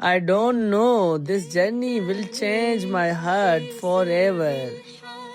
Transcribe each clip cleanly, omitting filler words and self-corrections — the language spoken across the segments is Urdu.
I don't know, this journey will change my heart forever.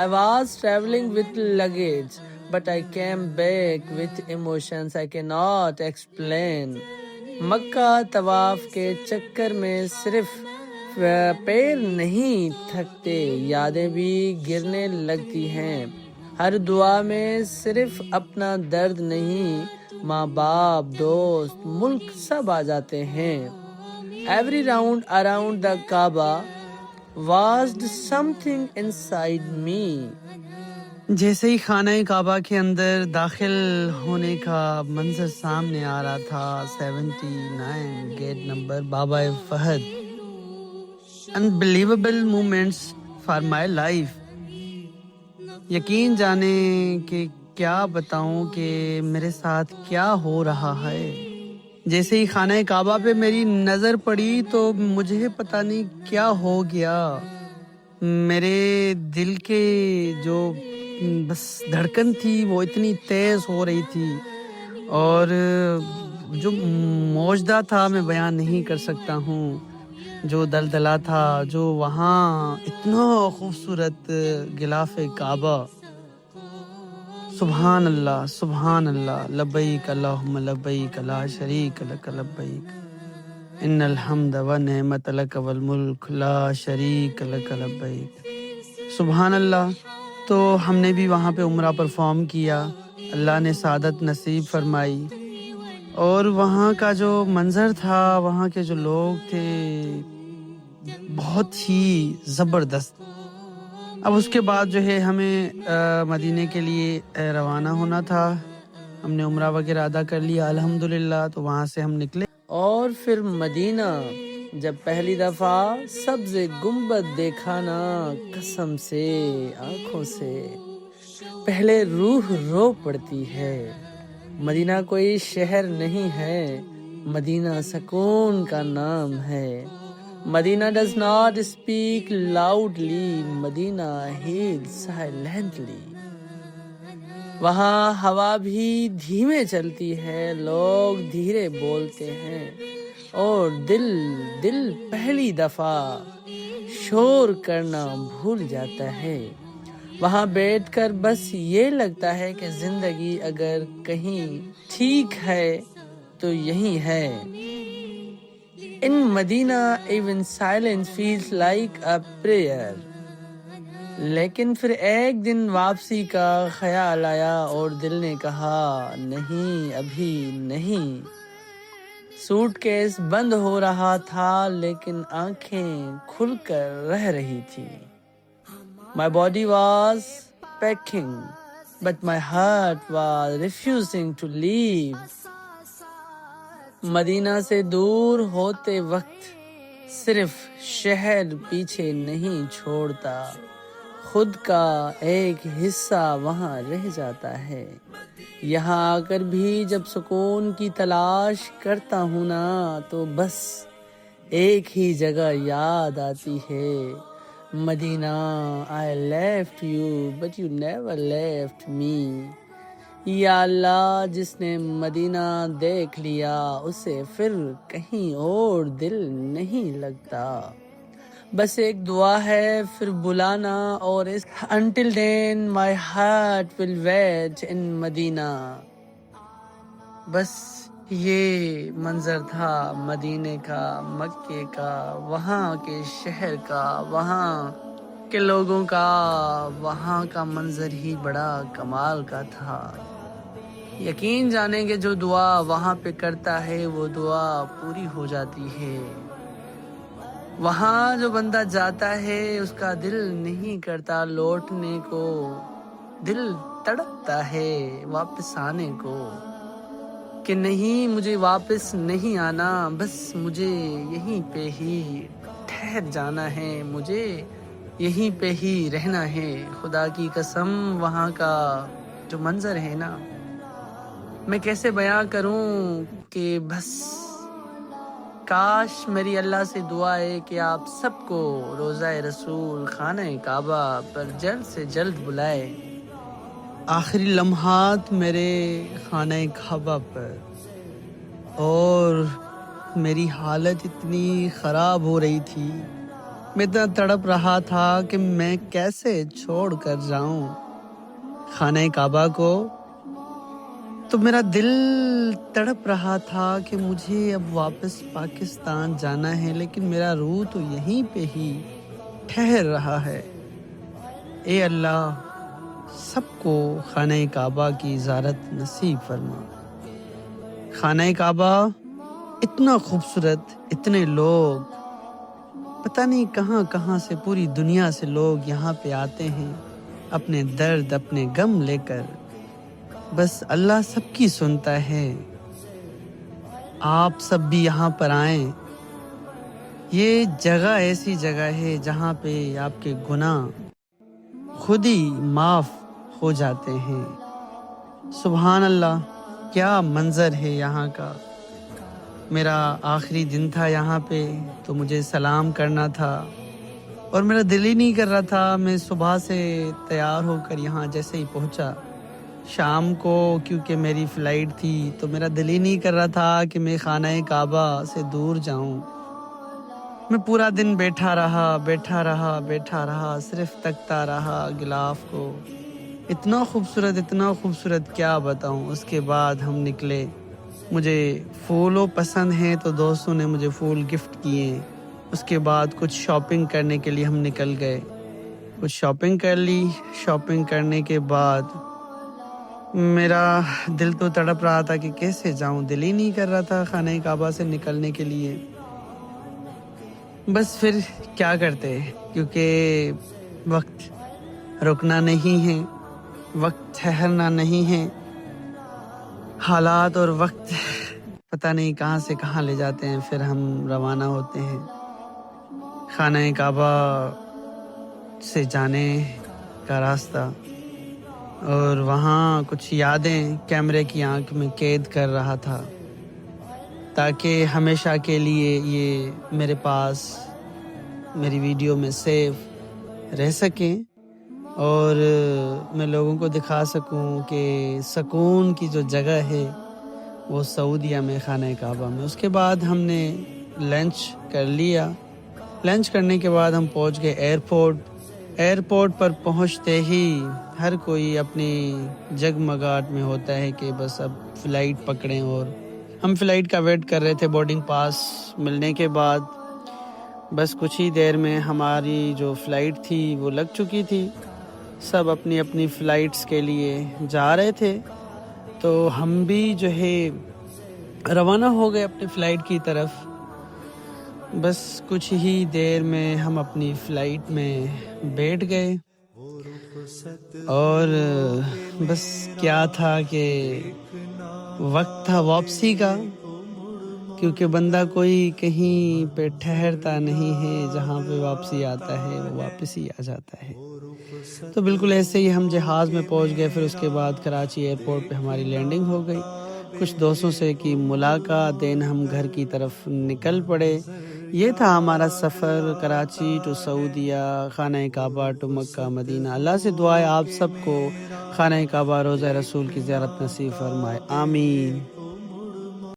I was traveling with luggage, but I came back with emotions I cannot explain. مکہ طواف کے چکر میں صرف پیر نہیں تھکتے، یادیں بھی گرنے لگتی ہیں۔ ہر دعا میں صرف اپنا درد نہیں، ماں باپ، دوست، ملک سب آ جاتے ہیں۔ Every round around the Kaaba was something inside me. جیسے ہی خانہ کعبہ کے اندر داخل ہونے کا منظر سامنے آ رہا تھا، 79 گیٹ نمبر بابا Fahad, unbelievable moments for my life. یقین جانے کہ کیا بتاؤں کہ میرے ساتھ کیا ہو رہا ہے۔ جیسے ہی خانہ کعبہ پہ میری نظر پڑی تو مجھے پتہ نہیں کیا ہو گیا، میرے دل کے جو بس دھڑکن تھی وہ اتنی تیز ہو رہی تھی، اور جو موجدہ تھا میں بیان نہیں کر سکتا ہوں، جو دلدلہ تھا، جو وہاں اتنا خوبصورت غلاف کعبہ۔ سبحان اللہ، سبحان اللہ، لبیک اللہم لبیک لا شریک لک لبیک، ان الحمد والنعمت لک والملک لا شریک لک لبیک۔ سبحان اللہ۔ تو ہم نے بھی وہاں پہ عمرہ پرفارم کیا، اللہ نے سعادت نصیب فرمائی، اور وہاں کا جو منظر تھا، وہاں کے جو لوگ تھے، بہت ہی زبردست۔ اب اس کے بعد جو ہے ہمیں مدینے کے لیے روانہ ہونا تھا۔ ہم نے عمرہ وغیرہ ادا کر لیا الحمدللہ، تو وہاں سے ہم نکلے اور پھر مدینہ جب پہلی دفعہ سبز گنبد دیکھا نا، قسم سے آنکھوں سے پہلے روح رو پڑتی ہے۔ مدینہ کوئی شہر نہیں ہے، مدینہ سکون کا نام ہے۔ Medina does not speak loudly, Medina heals silently. وہاں ہوا بھی دھیمے چلتی ہے، لوگ دھیرے بولتے ہیں، اور دل پہلی دفعہ شور کرنا بھول جاتا ہے۔ وہاں بیٹھ کر بس یہ لگتا ہے کہ زندگی اگر کہیں ٹھیک ہے تو یہی ہے۔ In Medina even silence feels like a prayer. لیکن پھر ایک دن واپسی کا خیال آیا اور دل نے کہا نہیں، ابھی نہیں۔ سوٹ کیس بند ہو رہا تھا لیکن آنکھیں کھل کر رہ رہی تھی۔ My body was packing, but my heart was refusing to leave. مدینہ سے دور ہوتے وقت صرف شہر پیچھے نہیں چھوڑتا، خود کا ایک حصہ وہاں رہ جاتا ہے۔ یہاں آ کر بھی جب سکون کی تلاش کرتا ہوں نا، تو بس ایک ہی جگہ یاد آتی ہے، مدینہ۔ I left you but you never left me. یا اللہ، جس نے مدینہ دیکھ لیا اسے پھر کہیں اور دل نہیں لگتا۔ بس ایک دعا ہے پھر بلانا، اور اس until then my heart will wait in مدینہ۔ بس یہ منظر تھا مدینے کا، مکے کا، وہاں کے شہر کا، وہاں کے لوگوں کا، وہاں کا منظر ہی بڑا کمال کا تھا۔ یقین جانیں کہ جو دعا وہاں پہ کرتا ہے وہ دعا پوری ہو جاتی ہے۔ وہاں جو بندہ جاتا ہے اس کا دل نہیں کرتا لوٹنے کو، دل تڑپتا ہے واپس آنے کو، کہ نہیں مجھے واپس نہیں آنا، بس مجھے یہیں پہ ہی ٹھہر جانا ہے، مجھے یہیں پہ ہی رہنا ہے۔ خدا کی قسم وہاں کا جو منظر ہے نا، میں کیسے بیاں کروں کہ بس کاش میری اللہ سے دعا ہے کہ آپ سب کو روضہ رسول خانہ کعبہ پر جلد سے جلد بلائے۔ آخری لمحات میرے خانہ کعبہ پر، اور میری حالت اتنی خراب ہو رہی تھی، میں اتنا تڑپ رہا تھا کہ میں کیسے چھوڑ کر جاؤں خانہ کعبہ کو۔ تو میرا دل تڑپ رہا تھا کہ مجھے اب واپس پاکستان جانا ہے، لیکن میرا روح تو یہیں پہ ہی ٹھہر رہا ہے۔ اے اللہ سب کو خانہ کعبہ کی زیارت نصیب فرما۔ خانہ کعبہ اتنا خوبصورت، اتنے لوگ، پتہ نہیں کہاں کہاں سے، پوری دنیا سے لوگ یہاں پہ آتے ہیں اپنے درد اپنے غم لے کر۔ بس اللہ سب کی سنتا ہے۔ آپ سب بھی یہاں پر آئیں۔ یہ جگہ ایسی جگہ ہے جہاں پہ آپ کے گناہ خود ہی معاف ہو جاتے ہیں۔ سبحان اللہ، کیا منظر ہے یہاں کا۔ میرا آخری دن تھا یہاں پہ، تو مجھے سلام کرنا تھا، اور میرا دل ہی نہیں کر رہا تھا۔ میں صبح سے تیار ہو کر یہاں جیسے ہی پہنچا، شام کو کیونکہ میری فلائٹ تھی، تو میرا دل ہی نہیں کر رہا تھا کہ میں خانہ کعبہ سے دور جاؤں۔ میں پورا دن بیٹھا رہا، صرف تکتا رہا غلاف کو۔ اتنا خوبصورت کیا بتاؤں۔ اس کے بعد ہم نکلے۔ مجھے پھولوں پسند ہیں تو دوستوں نے مجھے پھول گفٹ کیے۔ اس کے بعد کچھ شاپنگ کرنے کے لیے ہم نکل گئے، کچھ شاپنگ کر لی۔ شاپنگ کرنے کے بعد میرا دل تو تڑپ رہا تھا کہ کیسے جاؤں، دل ہی نہیں کر رہا تھا خانہ کعبہ سے نکلنے کے لیے۔ بس پھر کیا کرتے، کیونکہ وقت رکنا نہیں ہے، وقت ٹھہرنا نہیں ہے۔ حالات اور وقت پتہ نہیں کہاں سے کہاں لے جاتے ہیں۔ پھر ہم روانہ ہوتے ہیں خانہ کعبہ سے جانے کا راستہ، اور وہاں کچھ یادیں کیمرے کی آنکھ میں قید کر رہا تھا، تاکہ ہمیشہ کے لیے یہ میرے پاس میری ویڈیو میں سیو رہ سکیں، اور میں لوگوں کو دکھا سکوں کہ سکون کی جو جگہ ہے وہ سعودیہ میں خانہ کعبہ میں۔ اس کے بعد ہم نے لنچ کر لیا۔ لنچ کرنے کے بعد ہم پہنچ گئے ایئرپورٹ۔ ایئرپورٹ پر پہنچتے ہی ہر کوئی اپنی جگمگاہٹ میں ہوتا ہے کہ بس اب فلائٹ پکڑیں، اور ہم فلائٹ کا ویٹ کر رہے تھے۔ بورڈنگ پاس ملنے کے بعد بس کچھ ہی دیر میں ہماری جو فلائٹ تھی وہ لگ چکی تھی۔ سب اپنی اپنی فلائٹس کے لیے جا رہے تھے، تو ہم بھی جو ہے روانہ ہو گئے اپنی فلائٹ کی طرف۔ بس کچھ ہی دیر میں ہم اپنی فلائٹ میں بیٹھ گئے، اور بس کیا تھا کہ وقت تھا واپسی کا، کیونکہ بندہ کوئی کہیں پہ ٹھہرتا نہیں ہے، جہاں پہ واپسی آتا ہے وہ واپس ہی آ جاتا ہے۔ تو بالکل ایسے ہی ہم جہاز میں پہنچ گئے۔ پھر اس کے بعد کراچی ایئرپورٹ پہ ہماری لینڈنگ ہو گئی، کچھ دوستوں سے کی ملاقات، دین ہم گھر کی طرف نکل پڑے۔ یہ تھا ہمارا سفر کراچی ٹو سعودیہ، خانہ کعبہ ٹو مکہ مدینہ۔ اللہ سے دعا ہے آپ سب کو خانہ کعبہ روضہ رسول کی زیارت نصیب فرمائے، آمین۔